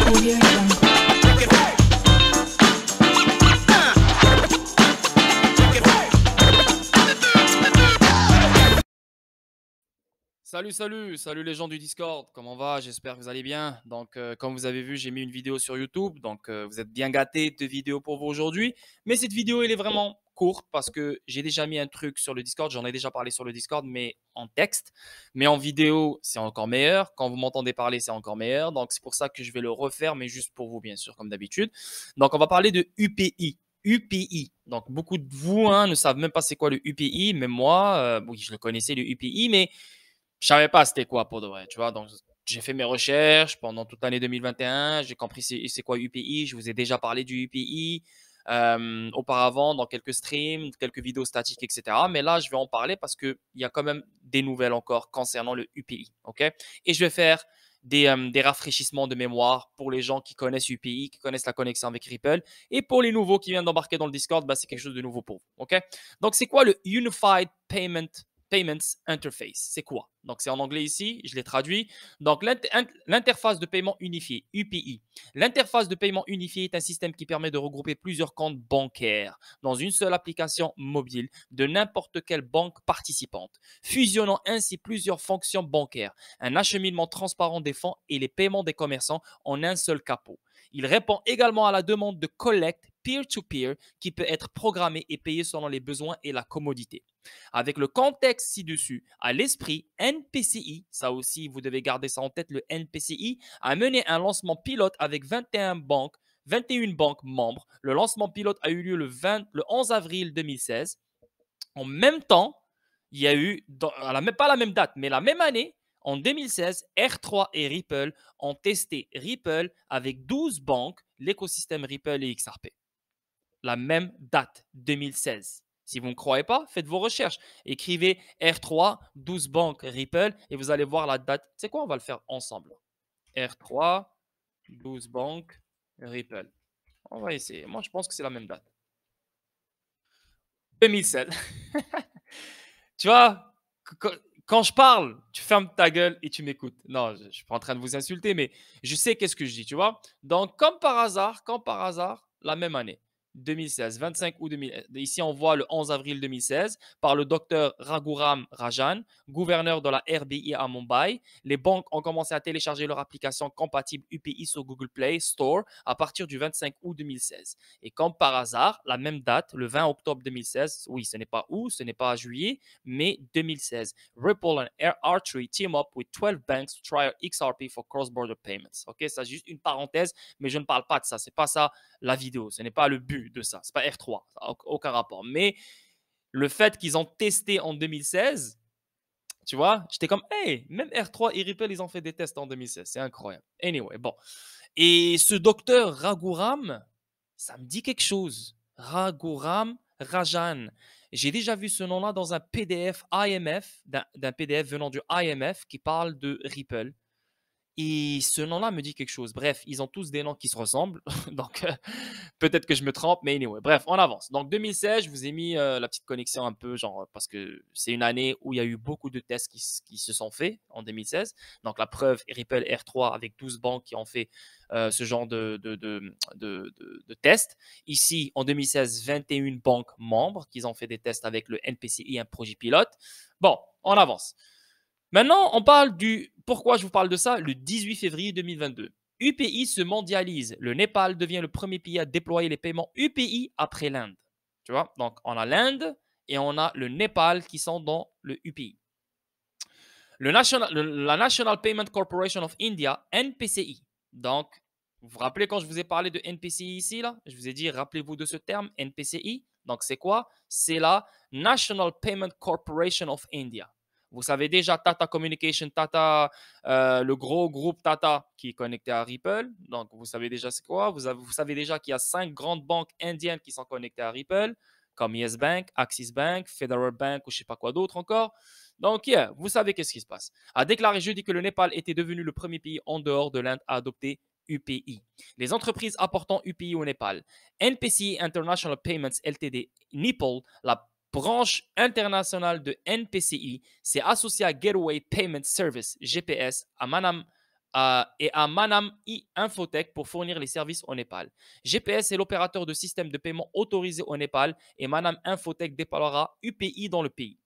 Audio Jungle. Salut les gens du Discord, comment va? J'espère que vous allez bien. Donc, comme vous avez vu, j'ai mis une vidéo sur YouTube. Donc, vous êtes bien gâtés de vidéos pour vous aujourd'hui. Mais cette vidéo, elle est vraiment courte parce que j'ai déjà mis un truc sur le Discord. J'en ai déjà parlé sur le Discord, mais en texte. Mais en vidéo, c'est encore meilleur. Quand vous m'entendez parler, c'est encore meilleur. Donc, c'est pour ça que je vais le refaire, mais juste pour vous, bien sûr, comme d'habitude. Donc, on va parler de UPI. UPI. Donc, beaucoup de vous ne savent même pas c'est quoi le UPI, mais moi, oui, je le connaissais, le UPI, mais je savais pas c'était quoi pour de vrai, tu vois. Donc, j'ai fait mes recherches pendant toute l'année 2021. J'ai compris c'est quoi UPI. Je vous ai déjà parlé du UPI auparavant dans quelques streams, quelques vidéos statiques, etc. Mais là, je vais en parler parce qu'il y a quand même des nouvelles encore concernant le UPI. OK? Et je vais faire des rafraîchissements de mémoire pour les gens qui connaissent UPI, qui connaissent la connexion avec Ripple. Et pour les nouveaux qui viennent d'embarquer dans le Discord, bah, c'est quelque chose de nouveau pour vous. OK? Donc, c'est quoi le Unified Payments Interface? C'est quoi? Donc, c'est en anglais ici, je l'ai traduit. Donc, l'interface de paiement unifié, UPI. L'interface de paiement unifié est un système qui permet de regrouper plusieurs comptes bancaires dans une seule application mobile de n'importe quelle banque participante, fusionnant ainsi plusieurs fonctions bancaires, un acheminement transparent des fonds et les paiements des commerçants en un seul capot. Il répond également à la demande de collecte peer-to-peer qui peut être programmée et payée selon les besoins et la commodité. Avec le contexte ci-dessus à l'esprit, NPCI, ça aussi vous devez garder ça en tête, le NPCI a mené un lancement pilote avec 21 banques membres. Le lancement pilote a eu lieu le 11 avril 2016. En même temps, il y a eu, pas la même date, mais la même année, en 2016, R3 et Ripple ont testé Ripple avec 12 banques, l'écosystème Ripple et XRP. La même date, 2016. Si vous ne croyez pas, faites vos recherches. Écrivez R3, 12 banques Ripple et vous allez voir la date. C'est quoi? On va le faire ensemble. R3, 12 banques Ripple. On va essayer. Moi, je pense que c'est la même date. 2016. Tu vois, quand je parle, tu fermes ta gueule et tu m'écoutes. Non, je ne suis pas en train de vous insulter, mais je sais qu'est-ce que je dis, tu vois. Donc, comme par hasard, la même année. 2016, 25 août 2000. Ici, on voit le 11 avril 2016 par le docteur Raghuram Rajan, gouverneur de la RBI à Mumbai. Les banques ont commencé à télécharger leur application compatible UPI sur Google Play Store à partir du 25 août 2016. Et comme par hasard, la même date, le 20 octobre 2016, oui, ce n'est pas août, ce n'est pas juillet, mais 2016. Ripple and R3 team up with 12 banks to try XRP for cross-border payments. Ok, ça c'est juste une parenthèse, mais je ne parle pas de ça. C'est pas ça la vidéo. Ce n'est pas le but de ça. C'est pas R3. Ça n'a aucun rapport. Mais le fait qu'ils ont testé en 2016, tu vois, j'étais comme, hey, même R3 et Ripple, ils ont fait des tests en 2016. C'est incroyable. Anyway, bon. Et ce docteur Raghuram, ça me dit quelque chose. Raghuram Rajan. J'ai déjà vu ce nom-là dans un PDF IMF, d'un PDF venant du IMF qui parle de Ripple. Et ce nom-là me dit quelque chose. Bref, ils ont tous des noms qui se ressemblent. Donc, peut-être que je me trompe, mais anyway. Bref, on avance. Donc, 2016, je vous ai mis la petite connexion un peu, genre, parce que c'est une année où il y a eu beaucoup de tests qui se sont faits en 2016. Donc, la preuve, Ripple R3 avec 12 banques qui ont fait ce genre de tests. Ici, en 2016, 21 banques membres qui ont fait des tests avec le NPCI, un projet pilote. Bon, on avance. Maintenant, on parle du pourquoi je vous parle de ça le 18 février 2022. UPI se mondialise. Le Népal devient le premier pays à déployer les paiements UPI après l'Inde. Tu vois, donc on a l'Inde et on a le Népal qui sont dans le UPI. La National Payment Corporation of India, NPCI. Donc, vous vous rappelez quand je vous ai parlé de NPCI ici, là? Je vous ai dit, rappelez-vous de ce terme, NPCI. Donc, c'est quoi? C'est la National Payment Corporation of India. Vous savez déjà Tata Communication, Tata, le gros groupe Tata qui est connecté à Ripple. Donc, vous savez déjà c'est quoi. Vous savez déjà qu'il y a 5 grandes banques indiennes qui sont connectées à Ripple, comme Yes Bank, Axis Bank, Federal Bank ou je ne sais pas quoi d'autre encore. Donc, vous savez qu'est-ce qui se passe. A déclaré jeudi que le Népal était devenu le premier pays en dehors de l'Inde à adopter UPI. Les entreprises apportant UPI au Népal. NPCI International Payments Ltd, NIPL, la branche internationale de NPCI, s'est associée à Gateway Payment Service, GPS, à et à Manam Infotech pour fournir les services au Népal. GPS est l'opérateur de système de paiement autorisé au Népal et Manam Infotech déploiera UPI dans le pays.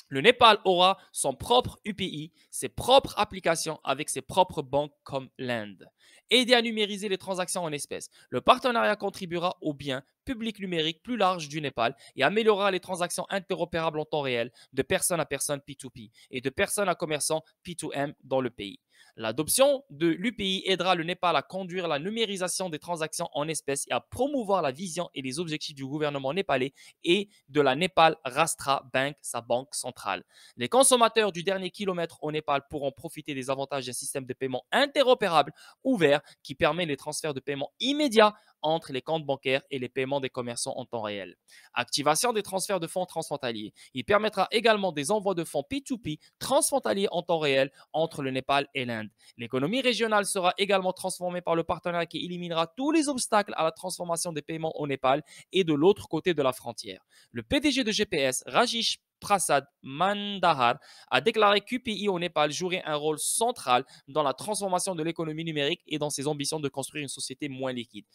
Le Népal aura son propre UPI, ses propres applications avec ses propres banques comme l'Inde. Aider à numériser les transactions en espèces. Le partenariat contribuera au bien public numérique plus large du Népal et améliorera les transactions interopérables en temps réel de personne à personne P2P et de personne à commerçant P2M dans le pays. L'adoption de l'UPI aidera le Népal à conduire la numérisation des transactions en espèces et à promouvoir la vision et les objectifs du gouvernement népalais et de la Nepal Rastra Bank, sa banque centrale. Les consommateurs du dernier kilomètre au Népal pourront profiter des avantages d'un système de paiement interopérable ouvert qui permet les transferts de paiement immédiats entre les comptes bancaires et les paiements des commerçants en temps réel. Activation des transferts de fonds transfrontaliers. Il permettra également des envois de fonds P2P transfrontaliers en temps réel entre le Népal et l'Inde. L'économie régionale sera également transformée par le partenariat qui éliminera tous les obstacles à la transformation des paiements au Népal et de l'autre côté de la frontière. Le PDG de GPS, Rajesh Prasad Mandahar, a déclaré qu'UPI au Népal jouerait un rôle central dans la transformation de l'économie numérique et dans ses ambitions de construire une société moins liquide.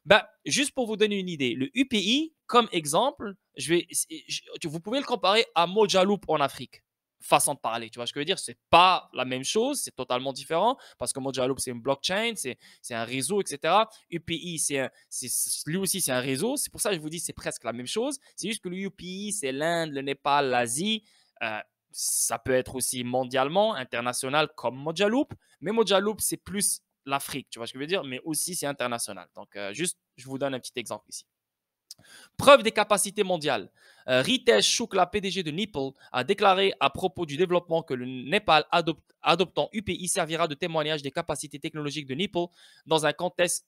Ben, juste pour vous donner une idée, le UPI, comme exemple, vous pouvez le comparer à Mojaloop en Afrique. Façon de parler, tu vois ce que je veux dire? C'est pas la même chose, c'est totalement différent parce que Mojaloop, c'est une blockchain, c'est un réseau, etc. UPI, lui aussi, c'est un réseau. C'est pour ça que je vous dis c'est presque la même chose. C'est juste que le UPI, c'est l'Inde, le Népal, l'Asie. Ça peut être aussi mondialement, international comme Mojaloop, mais Mojaloop, c'est plus l'Afrique, tu vois ce que je veux dire, mais aussi c'est international. Donc, juste, je vous donne un petit exemple ici. Preuve des capacités mondiales. Ritesh Shukla, PDG de Nipple, a déclaré à propos du développement que le Népal adoptant UPI servira de témoignage des capacités technologiques de Nipple dans un contexte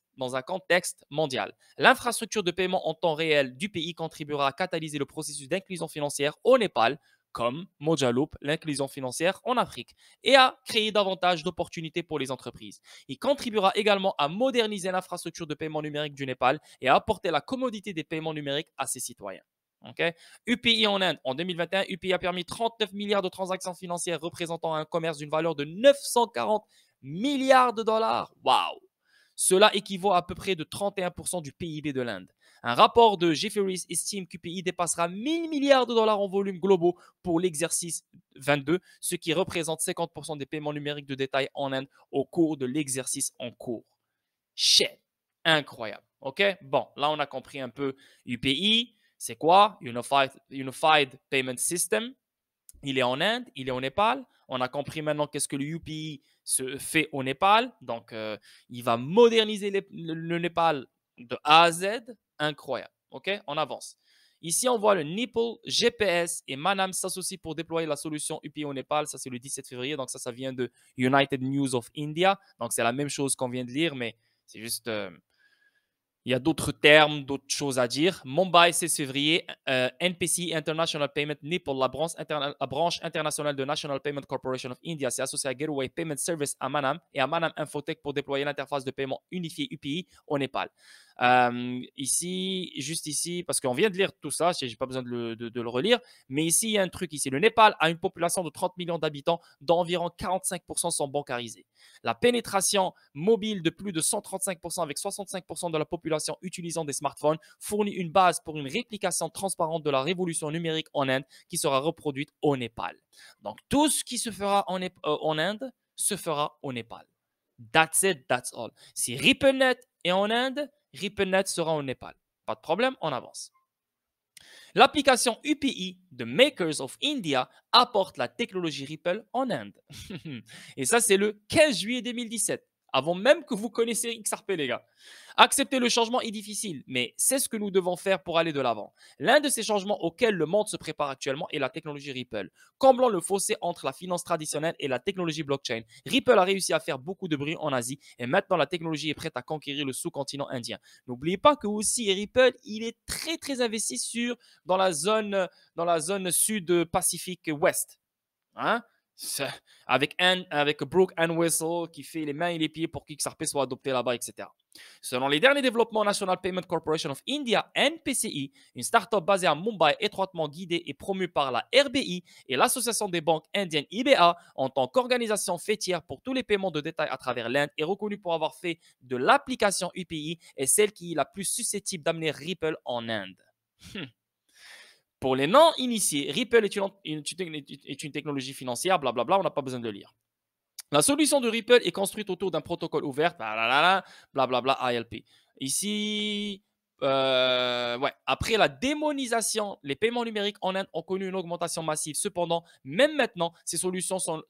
mondial. L'infrastructure de paiement en temps réel du pays contribuera à catalyser le processus d'inclusion financière au Népal, comme Mojaloop, l'inclusion financière en Afrique, et à créer davantage d'opportunités pour les entreprises. Il contribuera également à moderniser l'infrastructure de paiement numérique du Népal et à apporter la commodité des paiements numériques à ses citoyens. Okay. UPI en Inde, en 2021, UPI a permis 39 milliards de transactions financières représentant un commerce d'une valeur de 940 milliards de dollars. Waouh! Cela équivaut à peu près de 31% du PIB de l'Inde. Un rapport de Jefferies estime qu'UPI dépassera 1000 milliards de dollars en volume globaux pour l'exercice 22, ce qui représente 50% des paiements numériques de détail en Inde au cours de l'exercice en cours. Shit, incroyable. Ok, bon, là on a compris un peu UPI, c'est quoi? Unified Payment System. Il est en Inde, il est au Népal. On a compris maintenant qu'est-ce que le UPI se fait au Népal. Donc, il va moderniser le Népal de A à Z. Incroyable. OK, on avance. Ici, on voit le Nipple GPS et Manam s'associent pour déployer la solution UPI au Népal. Ça, c'est le 17 février. Donc, ça vient de United News of India. Donc, c'est la même chose qu'on vient de lire, mais c'est juste il y a d'autres termes, d'autres choses à dire. Mumbai, 16 février, NPC, International Payment Nipple, la branche internationale de National Payment Corporation of India, s'est associée à Gateway Payment Service à Manam et à Manam Infotech pour déployer l'interface de paiement unifiée UPI au Népal. Ici, juste ici, parce qu'on vient de lire tout ça, je n'ai pas besoin de le relire, mais ici, il y a un truc ici. Le Népal a une population de 30 millions d'habitants, dont environ 45% sont bancarisés. La pénétration mobile de plus de 135% avec 65% de la population utilisant des smartphones fournit une base pour une réplication transparente de la révolution numérique en Inde qui sera reproduite au Népal. Donc, tout ce qui se fera en Inde se fera au Népal. That's it, that's all. Si RippleNet est en Inde, RippleNet sera au Népal. Pas de problème, on avance. L'application UPI de Makers of India apporte la technologie Ripple en Inde. Et ça, c'est le 15 juillet 2017, avant même que vous connaissiez XRP, les gars. Accepter le changement est difficile, mais c'est ce que nous devons faire pour aller de l'avant. L'un de ces changements auxquels le monde se prépare actuellement est la technologie Ripple, comblant le fossé entre la finance traditionnelle et la technologie blockchain. Ripple a réussi à faire beaucoup de bruit en Asie et maintenant la technologie est prête à conquérir le sous-continent indien. N'oubliez pas que aussi Ripple, il est très très investi dans la zone sud-Pacifique Ouest. Hein? Avec Brooke and Whistle qui fait les mains et les pieds pour qu'XRP soit adopté là-bas, etc. Selon les derniers développements, National Payment Corporation of India, NPCI, une start-up basée à Mumbai étroitement guidée et promue par la RBI et l'Association des banques indiennes IBA en tant qu'organisation fêtière pour tous les paiements de détail à travers l'Inde, est reconnue pour avoir fait de l'application UPI et celle qui est la plus susceptible d'amener Ripple en Inde. Pour les non-initiés, Ripple est une technologie financière, blablabla, on n'a pas besoin de lire. La solution de Ripple est construite autour d'un protocole ouvert, blablabla, ALP. Ici, après la démonisation, les paiements numériques en Inde ont connu une augmentation massive. Cependant, même maintenant, ces solutions sont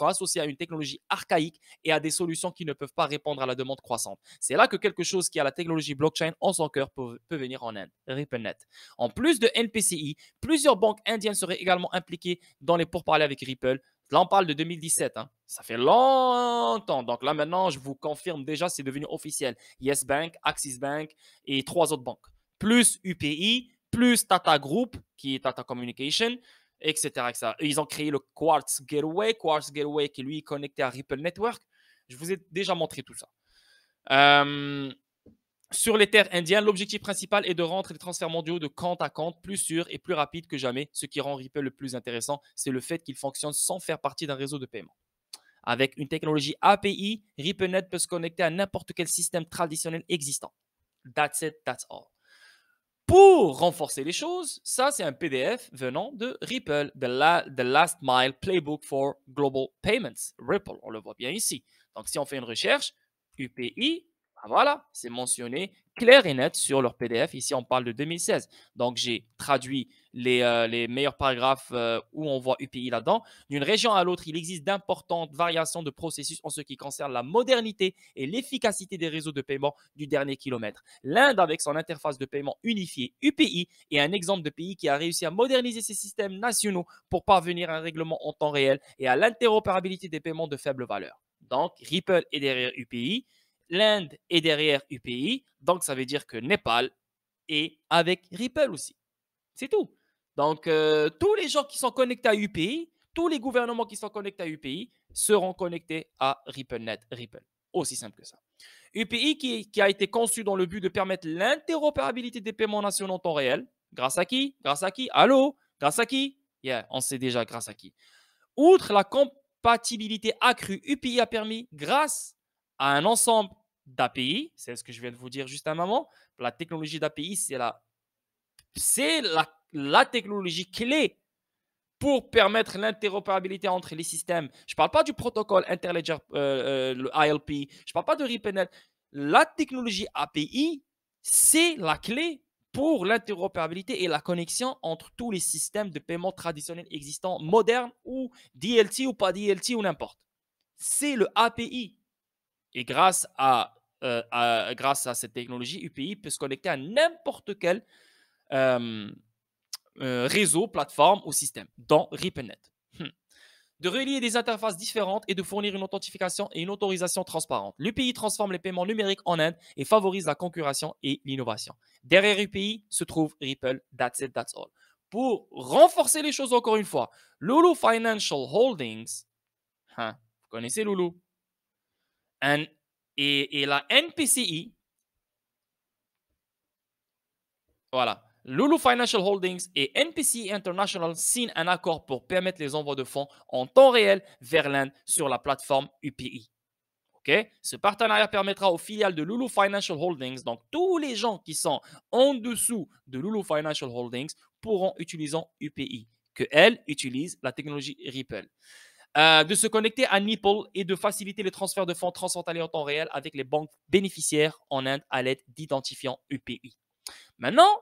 associées à une technologie archaïque et à des solutions qui ne peuvent pas répondre à la demande croissante. C'est là que quelque chose qui a la technologie blockchain en son cœur peut venir en Inde. RippleNet. En plus de NPCI, plusieurs banques indiennes seraient également impliquées dans les pourparlers avec Ripple. Là, on parle de 2017. Hein. Ça fait longtemps. Donc là, maintenant, je vous confirme déjà, c'est devenu officiel. Yes Bank, Axis Bank et 3 autres banques. Plus UPI, plus Tata Group, qui est Tata Communication, etc. etc. Ils ont créé le Quartz Gateway qui lui est connecté à Ripple Network. Je vous ai déjà montré tout ça. Sur les terres indiennes, l'objectif principal est de rendre les transferts mondiaux de compte à compte plus sûrs et plus rapides que jamais. Ce qui rend Ripple le plus intéressant, c'est le fait qu'il fonctionne sans faire partie d'un réseau de paiement. Avec une technologie API, RippleNet peut se connecter à n'importe quel système traditionnel existant. That's it, that's all. Pour renforcer les choses, ça c'est un PDF venant de Ripple, The Last Mile Playbook for Global Payments. Ripple, on le voit bien ici. Donc si on fait une recherche, UPI, voilà, c'est mentionné clair et net sur leur PDF. Ici, on parle de 2016. Donc, j'ai traduit les meilleurs paragraphes où on voit UPI là-dedans. D'une région à l'autre, il existe d'importantes variations de processus en ce qui concerne la modernité et l'efficacité des réseaux de paiement du dernier kilomètre. L'Inde, avec son interface de paiement unifiée UPI, est un exemple de pays qui a réussi à moderniser ses systèmes nationaux pour parvenir à un règlement en temps réel et à l'interopérabilité des paiements de faible valeur. Donc, Ripple est derrière UPI. L'Inde est derrière UPI, donc ça veut dire que Népal est avec Ripple aussi. C'est tout. Donc, tous les gens qui sont connectés à UPI, tous les gouvernements qui sont connectés à UPI seront connectés à RippleNet, Ripple. Aussi simple que ça. UPI qui a été conçu dans le but de permettre l'interopérabilité des paiements nationaux en temps réel. Grâce à qui? Grâce à qui? Allô? Grâce à qui? Yeah, on sait déjà grâce à qui. Outre la compatibilité accrue, UPI a permis, grâce à un ensemble d'API, c'est ce que je viens de vous dire juste un moment, la technologie d'API, c'est la technologie clé pour permettre l'interopérabilité entre les systèmes. Je ne parle pas du protocole Interledger, le ILP, je ne parle pas de RippleNet. La technologie API, c'est la clé pour l'interopérabilité et la connexion entre tous les systèmes de paiement traditionnels existants, modernes ou DLT ou pas DLT ou n'importe. C'est le API. Et grâce à cette technologie, UPI peut se connecter à n'importe quel réseau, plateforme ou système, dont RippleNet. De relier des interfaces différentes et de fournir une authentification et une autorisation transparente. L'UPI transforme les paiements numériques en Inde et favorise la concurrence et l'innovation. Derrière UPI se trouve Ripple. That's it, that's all. Pour renforcer les choses encore une fois, Lulu Financial Holdings, vous connaissez Lulu, et la NPCI, voilà. Lulu Financial Holdings et NPCI International signent un accord pour permettre les envois de fonds en temps réel vers l'Inde sur la plateforme UPI. Okay? Ce partenariat permettra aux filiales de Lulu Financial Holdings, donc tous les gens qui sont en dessous de Lulu Financial Holdings, pourront utiliser UPI, qu'elles utilisent la technologie Ripple. De se connecter à Nipple et de faciliter les transferts de fonds transfrontaliers en temps réel avec les banques bénéficiaires en Inde à l'aide d'identifiants UPI. Maintenant,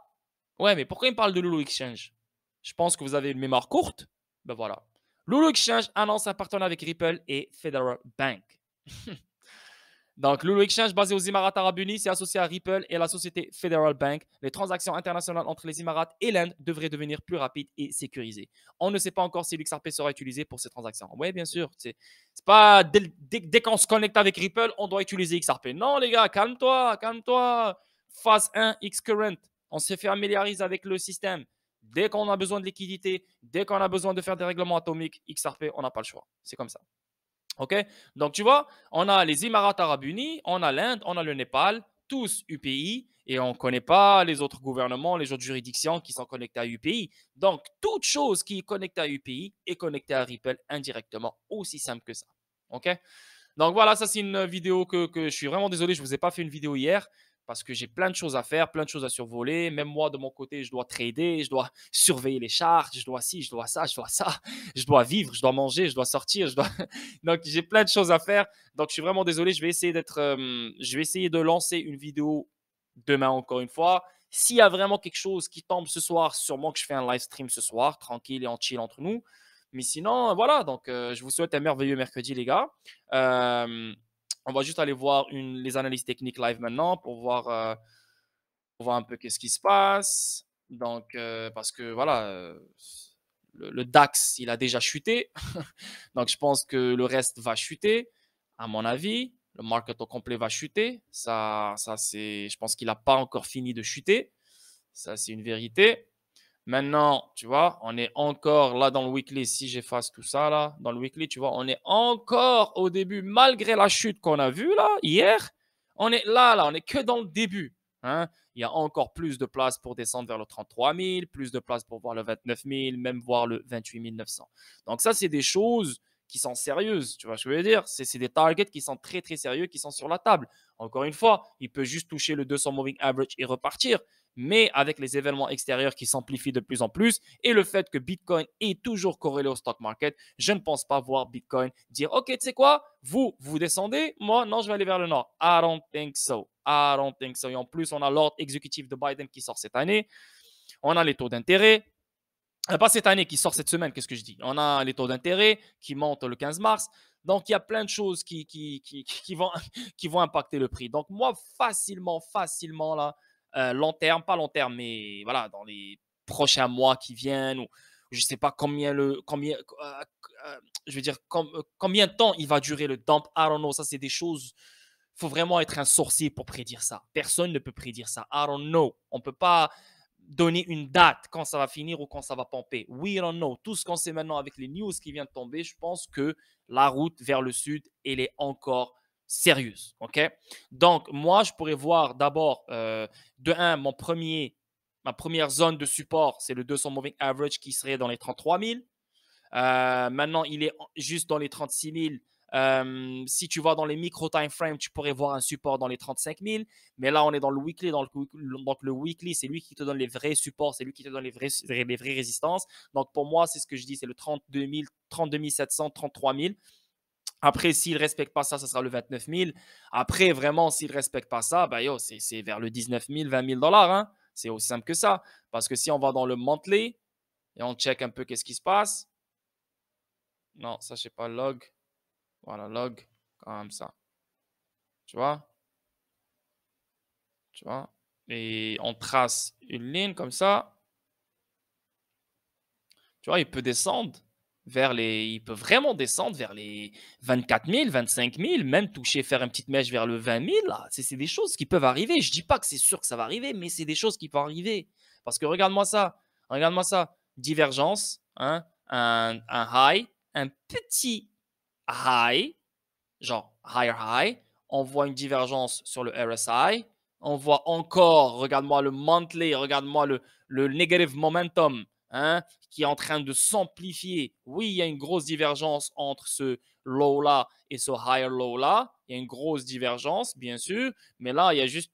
ouais, mais pourquoi il me parle de Lulu Exchange? Je pense que vous avez une mémoire courte. Ben voilà. Lulu Exchange annonce un partenariat avec Ripple et Federal Bank. Donc, Lulu Exchange, basé aux Émirats Arabes Unis, c'est associé à Ripple et à la société Federal Bank. Les transactions internationales entre les Émirats et l'Inde devraient devenir plus rapides et sécurisées. On ne sait pas encore si l'XRP sera utilisé pour ces transactions. Oui, bien sûr. C'est pas dès qu'on se connecte avec Ripple, on doit utiliser XRP. Non, les gars, calme-toi, calme-toi. Phase 1, Xcurrent. On se familiarise avec le système. Dès qu'on a besoin de liquidité, dès qu'on a besoin de faire des règlements atomiques, XRP, on n'a pas le choix. C'est comme ça. OK? Donc, tu vois, on a les Émirats arabes unis, on a l'Inde, on a le Népal, tous UPI, et on ne connaît pas les autres gouvernements, les autres juridictions qui sont connectées à UPI. Donc, toute chose qui est connectée à UPI est connectée à Ripple indirectement, aussi simple que ça. OK? Donc voilà, ça c'est une vidéo que je suis vraiment désolé, je ne vous ai pas fait une vidéo hier parce que j'ai plein de choses à faire, plein de choses à survoler. Même moi, de mon côté, je dois trader, je dois surveiller les charts, je dois ci, je dois ça, je dois ça, je dois vivre, je dois manger, je dois sortir, je dois... Donc j'ai plein de choses à faire. Donc je suis vraiment désolé, je vais essayer de lancer une vidéo demain encore une fois. S'il y a vraiment quelque chose qui tombe ce soir, sûrement que je fais un live stream ce soir, tranquille et en chill entre nous. Mais sinon, voilà, donc je vous souhaite un merveilleux mercredi, les gars. Euh, on va juste aller voir les analyses techniques live maintenant pour voir un peu qu'est-ce qui se passe. Donc, parce que voilà, le DAX, il a déjà chuté. Donc, je pense que le reste va chuter, à mon avis. Le market au complet va chuter. Je pense qu'il n'a pas encore fini de chuter. Ça, c'est une vérité. Maintenant, tu vois, on est encore là dans le weekly. Si j'efface tout ça là, dans le weekly, tu vois, on est encore au début, malgré la chute qu'on a vue là, hier. On est là, on est que dans le début. Hein. Il y a encore plus de place pour descendre vers le 33 000, plus de place pour voir le 29 000, même voir le 28 900. Donc ça, c'est des choses qui sont sérieuses. Tu vois ce que je veux dire? C'est des targets qui sont très, très sérieux, qui sont sur la table. Encore une fois, il peut juste toucher le 200 moving average et repartir. Mais avec les événements extérieurs qui s'amplifient de plus en plus et le fait que Bitcoin est toujours corrélé au stock market, je ne pense pas voir Bitcoin dire OK, tu sais quoi, vous descendez, moi, non, je vais aller vers le nord. I don't think so. I don't think so. Et en plus, on a l'ordre exécutif de Biden qui sort cette année. On a les taux d'intérêt. Pas cette année, qui sort cette semaine, qu'est-ce que je dis? On a les taux d'intérêt qui montent le 15 mars. Donc, il y a plein de choses qui vont impacter le prix. Donc, moi, facilement, là, long terme, pas long terme, mais voilà, dans les prochains mois qui viennent, ou je ne sais pas je veux dire, combien de temps il va durer le dump. I don't know. Ça, c'est des choses. Il faut vraiment être un sorcier pour prédire ça. Personne ne peut prédire ça. I don't know. On ne peut pas donner une date quand ça va finir ou quand ça va pomper. We don't know. Tout ce qu'on sait maintenant avec les news qui viennent de tomber, je pense que la route vers le sud, elle est encore sérieuse. OK? Donc, moi, je pourrais voir d'abord, de un, ma première zone de support, c'est le 200 moving average qui serait dans les 33 000. Maintenant, il est juste dans les 36 000. Si tu vas dans les micro time frames, tu pourrais voir un support dans les 35 000. Mais là, on est dans le weekly. Donc, le weekly, c'est lui qui te donne les vrais supports, c'est lui qui te donne les vraies résistances. Donc, pour moi, c'est ce que je dis, c'est le 32 000, 32 700, 33 000. Après, s'il ne respecte pas ça, ça sera le 29 000. Après, vraiment, s'il ne respecte pas ça, bah, c'est vers le 19 000, 20 000 dollars. Hein. C'est aussi simple que ça. Parce que si on va dans le monthly et on check un peu qu'est-ce qui se passe. Non, ça, je sais pas, log. Voilà, log, comme ça. Tu vois? Tu vois? Et on trace une ligne comme ça. Tu vois, il peut descendre il peut vraiment descendre vers les 24 000, 25 000, même toucher, faire une petite mèche vers le 20 000. Là. C'est des choses qui peuvent arriver. Je dis pas que c'est sûr que ça va arriver, mais c'est des choses qui peuvent arriver. Parce que regarde-moi ça. Regarde-moi ça. Divergence, hein, un high, un petit high, genre higher high. On voit une divergence sur le RSI. On voit encore, regarde-moi le monthly, regarde-moi le negative momentum, hein, qui est en train de s'amplifier. Oui, il y a une grosse divergence entre ce low-là et ce higher low-là. Il y a une grosse divergence, bien sûr, mais là, il y a juste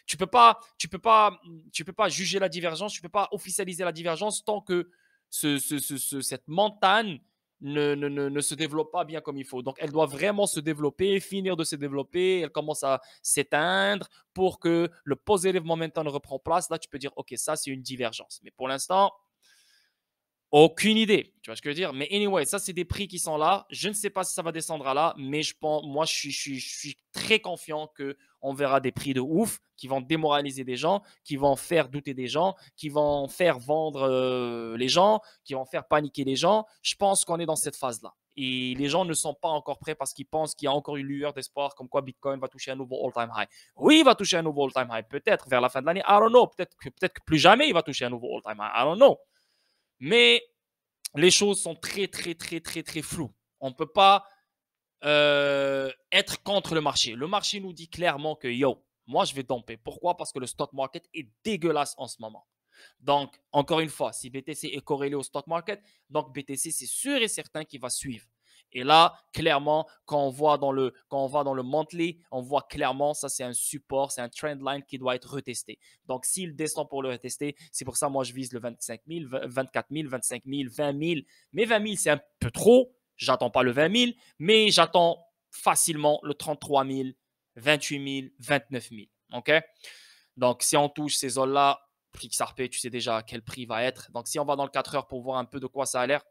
tu peux pas juger la divergence, tu peux pas officialiser la divergence tant que cette montagne ne se développe pas bien comme il faut. Donc, elle doit vraiment se développer, finir de se développer. Elle commence à s'éteindre pour que le positive momentum reprend place. Là, tu peux dire, OK, ça, c'est une divergence. Mais pour l'instant, aucune idée. Tu vois ce que je veux dire? Mais anyway, ça, c'est des prix qui sont là. Je ne sais pas si ça va descendre à là, mais moi, je suis très confiant qu'on verra des prix de ouf qui vont démoraliser des gens, qui vont faire douter des gens, qui vont faire vendre les gens, qui vont faire paniquer les gens. Je pense qu'on est dans cette phase-là. Et les gens ne sont pas encore prêts parce qu'ils pensent qu'il y a encore une lueur d'espoir comme quoi Bitcoin va toucher un nouveau all-time high. Oui, il va toucher un nouveau all-time high, peut-être vers la fin de l'année. I don't know. Peut-être que plus jamais il va toucher un nouveau all-time high. I don't know. Mais les choses sont très, très, très, très, très floues. On ne peut pas être contre le marché. Le marché nous dit clairement que yo, moi je vais dumper. Pourquoi? Parce que le stock market est dégueulasse en ce moment. Donc, encore une fois, si BTC est corrélé au stock market, donc BTC, c'est sûr et certain qu'il va suivre. Et là, clairement, quand on va dans le monthly, on voit clairement, ça c'est un support, c'est un trend line qui doit être retesté. Donc, s'il descend pour le retester, c'est pour ça, moi, je vise le 25 000, 24 000, 25 000, 20 000. Mais 20 000, c'est un peu trop. J'attends pas le 20 000, mais j'attends facilement le 33 000, 28 000, 29 000. OK? Donc, si on touche ces zones-là, XRP, tu sais déjà quel prix va être. Donc, si on va dans le 4 heures pour voir un peu de quoi ça a l'air.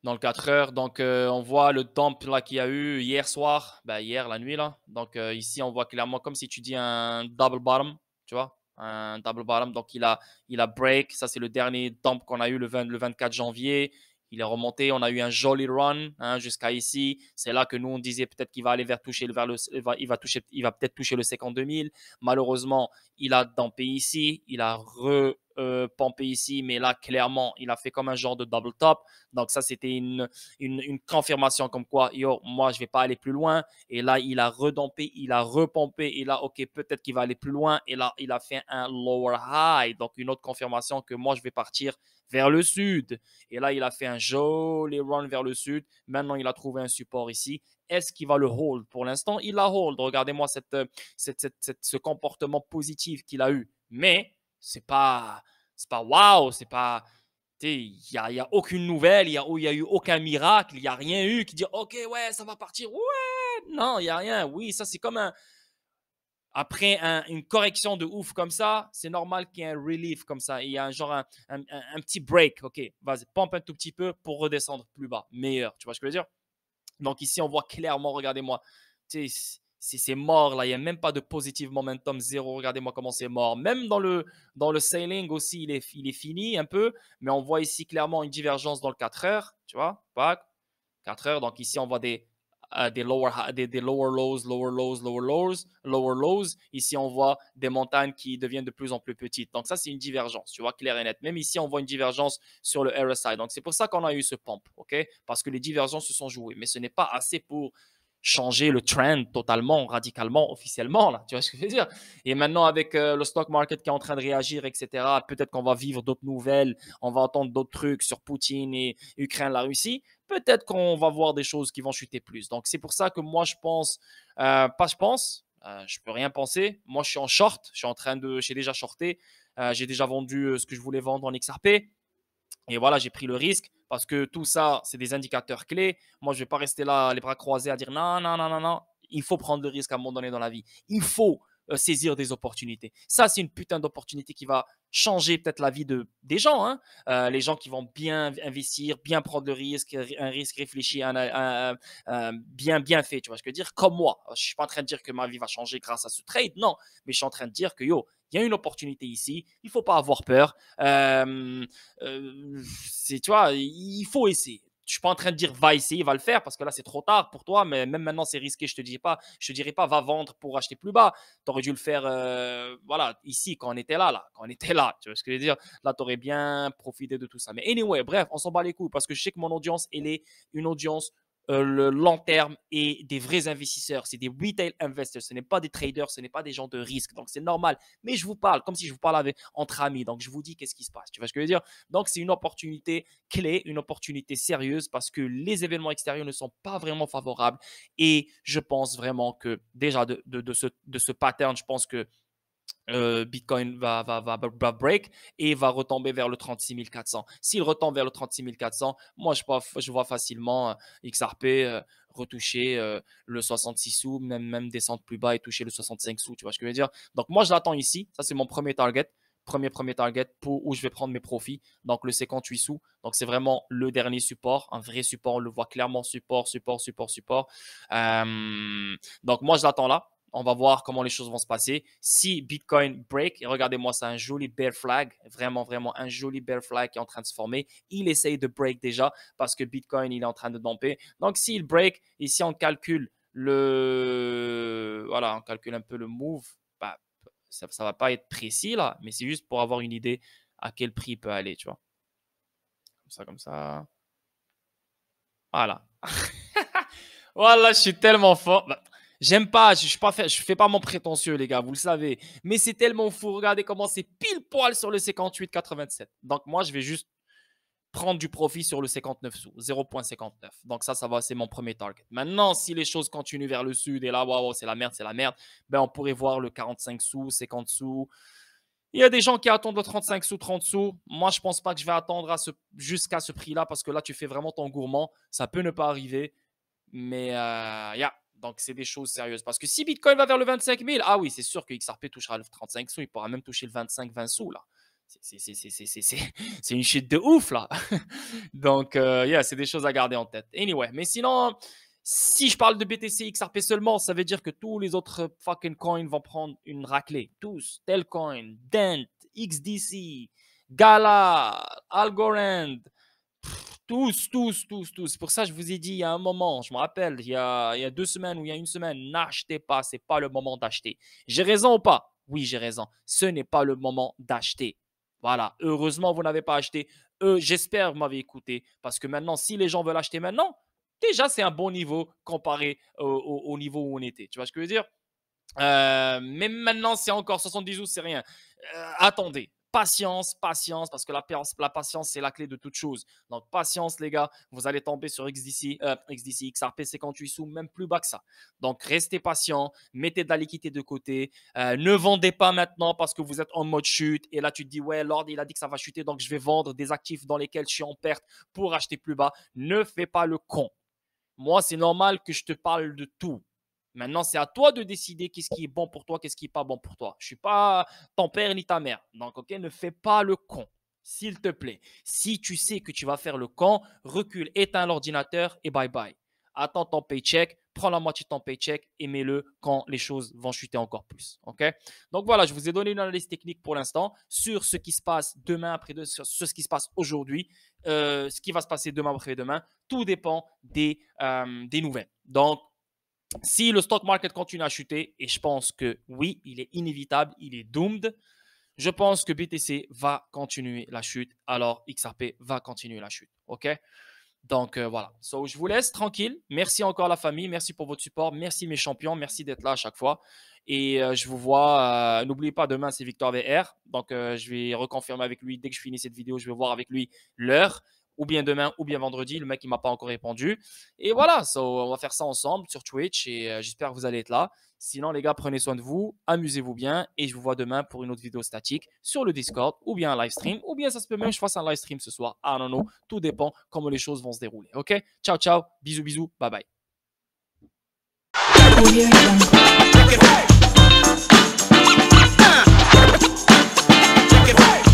Dans le 4 heures, donc on voit le dump là qu'il y a eu hier soir, hier la nuit là. Donc ici on voit clairement comme si tu dis un double bottom, tu vois, un double bottom. Donc il a break, ça c'est le dernier dump qu'on a eu le 24 janvier. Il est remonté, on a eu un joli run jusqu'à ici. C'est là que nous on disait peut-être qu'il va aller il va peut-être toucher le 52 000. Malheureusement, il a dumpé ici, il a pompé ici, mais là clairement il a fait comme un genre de double top. Donc ça c'était une confirmation comme quoi yo, moi je vais pas aller plus loin. Et là il a redompé, il a repompé, et là ok, peut-être qu'il va aller plus loin. Et là il a fait un lower high, donc une autre confirmation que moi je vais partir vers le sud. Et là il a fait un joli run vers le sud. Maintenant il a trouvé un support ici. Est-ce qu'il va le hold? Pour l'instant il a hold. Regardez-moi ce comportement positif qu'il a eu. Mais c'est pas waouh, c'est pas, il n'y a aucune nouvelle, il n'y a eu aucun miracle, il n'y a rien eu qui dit ok, ouais, ça va partir. Ouais, non, il n'y a rien. Oui, ça, c'est comme après une correction de ouf comme ça, c'est normal qu'il y ait un relief comme ça. Il y a un petit break. Ok, vas-y, pompe un tout petit peu pour redescendre plus bas. Meilleur, tu vois ce que je veux dire? Donc ici, on voit clairement, regardez-moi, c'est mort là, il n'y a même pas de positive momentum, zéro. Regardez-moi comment c'est mort. Même dans le sailing aussi, il est fini un peu, mais on voit ici clairement une divergence dans le 4 heures, tu vois, 4 heures. Donc ici, on voit des lower lows, lower lows, lower lows, lower lows. Ici, on voit des montagnes qui deviennent de plus en plus petites. Donc ça, c'est une divergence, tu vois, clair et net. Même ici, on voit une divergence sur le RSI. Donc c'est pour ça qu'on a eu ce pump, ok? Parce que les divergences se sont jouées. Mais ce n'est pas assez pour changer le trend totalement, radicalement, officiellement, là. Tu vois ce que je veux dire? Et maintenant, avec le stock market qui est en train de réagir, etc., peut-être qu'on va vivre d'autres nouvelles, on va entendre d'autres trucs sur Poutine et Ukraine, la Russie. Peut-être qu'on va voir des choses qui vont chuter plus. Donc, c'est pour ça que moi, je pense, pas je pense, je peux rien penser. Moi, je suis en short, j'ai déjà shorté, j'ai déjà vendu ce que je voulais vendre en XRP. Et voilà, j'ai pris le risque parce que tout ça, c'est des indicateurs clés. Moi, je ne vais pas rester là, les bras croisés, à dire non, non, non, non, non. Il faut prendre le risque à un moment donné dans la vie. Il faut saisir des opportunités. Ça, c'est une putain d'opportunité qui va changer peut-être la vie des gens. Hein. Les gens qui vont bien investir, bien prendre le risque, un risque réfléchi, bien fait. Tu vois ce que je veux dire? Comme moi. Je ne suis pas en train de dire que ma vie va changer grâce à ce trade. Non, mais je suis en train de dire que yo, il y a une opportunité ici. Il ne faut pas avoir peur. Tu vois, il faut essayer. Je suis pas en train de dire va essayer, va le faire parce que là c'est trop tard pour toi, mais même maintenant c'est risqué. Je te dirais pas va vendre pour acheter plus bas. Tu aurais dû le faire, voilà, ici quand on était là, quand on était là. Tu vois ce que je veux dire? Là tu aurais bien profité de tout ça. Mais anyway, bref, on s'en bat les couilles parce que je sais que mon audience elle est une audience le long terme et des vrais investisseurs. C'est des retail investors. Ce n'est pas des traders, ce n'est pas des gens de risque. Donc, c'est normal. Mais je vous parle comme si je vous parlais entre amis. Donc, je vous dis qu'est-ce qui se passe. Tu vois ce que je veux dire? Donc, c'est une opportunité clé, une opportunité sérieuse parce que les événements extérieurs ne sont pas vraiment favorables. Et je pense vraiment que déjà de ce pattern, je pense que Bitcoin va break et va retomber vers le 36 400. S'il retombe vers le 36 400, moi je vois facilement XRP retoucher le 66 sous, même descendre plus bas et toucher le 65 sous. Tu vois ce que je veux dire? Donc moi je l'attends ici. Ça c'est mon premier target. Premier target pour où je vais prendre mes profits. Donc le 58 sous. Donc c'est vraiment le dernier support, un vrai support. On le voit clairement support. Donc moi je l'attends là. On va voir comment les choses vont se passer. Si Bitcoin break, et regardez-moi, c'est un joli bear flag, vraiment, vraiment un joli bear flag qui est en train de se former. Il essaye de break déjà parce que Bitcoin, il est en train de dumper. Donc, s'il break, ici, on calcule voilà, on calcule un peu le move. Bah, ça ne va pas être précis là, mais c'est juste pour avoir une idée à quel prix il peut aller, tu vois. Comme ça. Voilà. Voilà, je suis tellement fort. Bah, j'aime pas, je fais pas mon prétentieux, les gars, vous le savez. Mais c'est tellement fou. Regardez comment c'est pile poil sur le 58,87. Donc, moi, je vais juste prendre du profit sur le 59 sous, 0,59. Donc, ça va, c'est mon premier target. Maintenant, si les choses continuent vers le sud et là, waouh, c'est la merde, ben, on pourrait voir le 45 sous, 50 sous. Il y a des gens qui attendent le 35 sous, 30 sous. Moi, je pense pas que je vais attendre jusqu'à ce prix-là parce que là, tu fais vraiment ton gourmand. Ça peut ne pas arriver. Mais donc c'est des choses sérieuses. Parce que si Bitcoin va vers le 25 000, ah oui, c'est sûr que XRP touchera le 35 sous. Il pourra même toucher le 25-20 sous là. C'est une shit de ouf là. Donc, c'est des choses à garder en tête. Anyway, mais sinon, si je parle de BTC XRP seulement, ça veut dire que tous les autres fucking coins vont prendre une raclée. Tous. Telcoin, Dent, XDC, Gala, Algorand. Tous. C'est pour ça que je vous ai dit il y a un moment, je me rappelle, il y a 2 semaines ou il y a une semaine, n'achetez pas, ce n'est pas le moment d'acheter. J'ai raison ou pas? Oui, j'ai raison. Ce n'est pas le moment d'acheter. Voilà, heureusement, vous n'avez pas acheté. J'espère que vous m'avez écouté parce que maintenant, si les gens veulent acheter maintenant, déjà, c'est un bon niveau comparé au niveau où on était. Tu vois ce que je veux dire? Même maintenant, c'est encore 70 jours, c'est rien. Attendez. Patience, parce que la patience, c'est la clé de toute chose. Donc, patience, les gars. Vous allez tomber sur XDC, XRP 58 sous, même plus bas que ça. Donc, restez patient. Mettez de la liquidité de côté. Ne vendez pas maintenant parce que vous êtes en mode chute. Et là, tu te dis, ouais, Lord, il a dit que ça va chuter. Donc, je vais vendre des actifs dans lesquels je suis en perte pour acheter plus bas. Ne fais pas le con. Moi, c'est normal que je te parle de tout. Maintenant, c'est à toi de décider qu'est-ce qui est bon pour toi, qu'est-ce qui n'est pas bon pour toi. Je ne suis pas ton père ni ta mère. Donc, ok, ne fais pas le con, s'il te plaît. Si tu sais que tu vas faire le con, recule, éteins l'ordinateur et bye bye. Attends ton paycheck, prends la moitié de ton paycheck et mets-le quand les choses vont chuter encore plus. Ok? Donc voilà, je vous ai donné une analyse technique pour l'instant sur ce qui se passe demain après-demain, sur ce qui se passe aujourd'hui, ce qui va se passer demain après-demain. Tout dépend des nouvelles. Donc, si le stock market continue à chuter, et je pense que oui, il est inévitable, il est doomed, je pense que BTC va continuer la chute, alors XRP va continuer la chute. OK? Donc, voilà. So, je vous laisse tranquille. Merci encore la famille. Merci pour votre support. Merci mes champions. Merci d'être là à chaque fois. Et je vous vois. N'oubliez pas, demain, c'est Victor VR. Donc, je vais reconfirmer avec lui. Dès que je finis cette vidéo, je vais voir avec lui l'heure. Ou bien demain, ou bien vendredi. Le mec, il ne m'a pas encore répondu. Et voilà. So, on va faire ça ensemble sur Twitch. Et j'espère que vous allez être là. Sinon, les gars, prenez soin de vous. Amusez-vous bien. Et je vous vois demain pour une autre vidéo statique sur le Discord. Ou bien un live stream. Ou bien ça se peut même que je fasse un live stream ce soir. I don't know. Tout dépend comment les choses vont se dérouler. OK? Ciao, ciao. Bisous, bisous. Bye, bye. Audio Jungle. Take it back.